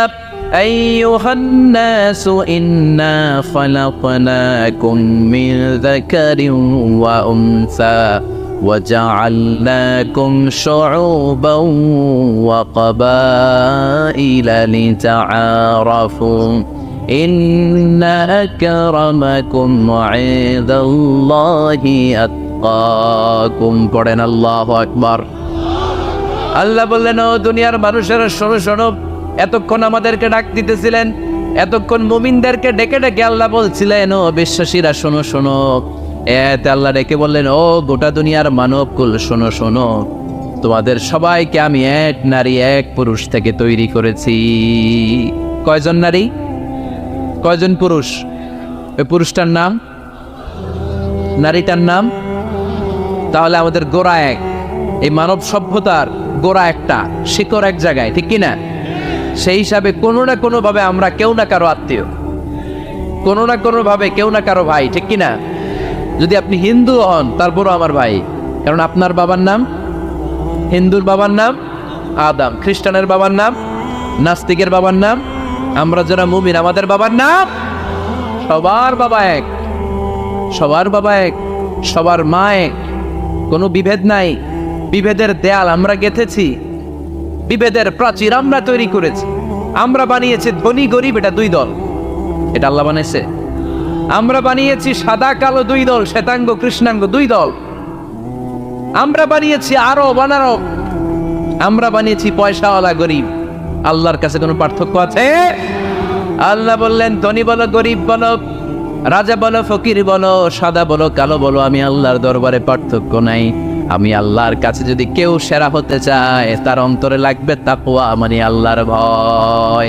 আইয়ুহান নাসু ইন্না খালাকনাকুম মিন যাকারিন ওয়া উনসা ওয়া জাআলনাকুম শুউবান ওয়া ক্বাবাইলা লিতাআরাফু ইন্না আকরামাকুম ইনদাল্লাহি আতকাকুম। পড়েন আল্লাহু আকবার। আল্লাহ বললেন, ও দুনিয়ার মানুষেরা শোনো শোনো, এতক্ষণ আমাদেরকে ডাক দিতেছিলেন, এতক্ষণ মুমিনদেরকে ডেকে ডেকে আল্লাহ বলছিলেন, ও বিশ্বাসীরা শোনো শোনো। এতে আল্লাহ ডেকে বললেন, ও গোটা দুনিয়ার মানবকুল শোনো শোনো, তোমাদের সবাইকে আমি এক নারী এক পুরুষ থেকে তৈরি করেছি। কয়জন নারী, কয়জন পুরুষ? ওই পুরুষটার নাম, নারীটার নাম। তাহলে আমাদের গোড়া এক, এই মানব সভ্যতার গোড়া একটা, শিকড় এক জায়গায়, ঠিক কিনা? সেই হিসাবে কোনো না কোনো ভাবে আমরা কেউ না কারো আত্মীয়, কোনো না কোনো ভাবে কেউ না কারো ভাই, ঠিক কিনা? যদি আপনি হিন্দু হন তারপরও আমার ভাই, কারণ আপনার বাবার নাম, হিন্দুর বাবার নাম আদম, খ্রিস্টানের বাবার নাম, নাস্তিকের বাবার নাম, আমরা যারা মুমিন আমাদের বাবার নাম, সবার বাবা এক, সবার বাবা এক, সবার মা এক, কোনো বিভেদ নাই। বিভেদের দেয়াল আমরা গেঁথেছি, বিভেদের প্রাচীর আমরা তৈরি করেছি, আমরা বানিয়েছি ধনী গরিব এটা দুই দল, এটা আল্লাহ বানিয়েছে। আমরা বানিয়েছি সাদা কালো দুই দল, শ্বেতাঙ্গ কৃষ্ণাঙ্গ দুই দল, আমরা বানিয়েছি আরব অনারব, আমরা বানিয়েছি পয়সাওয়ালা গরিব। আল্লাহর কাছে কোনো পার্থক্য আছে? আল্লাহ বললেন ধনী বলো গরিব বলো, রাজা বলো ফকির বলো, সাদা বলো কালো বলো, আমি আল্লাহর দরবারে পার্থক্য নাই। আমি আল্লাহর কাছে যদি কেউ সেরা হতে চায় তার অন্তরে লাগবে তাকওয়া, মানে আল্লাহর ভয়।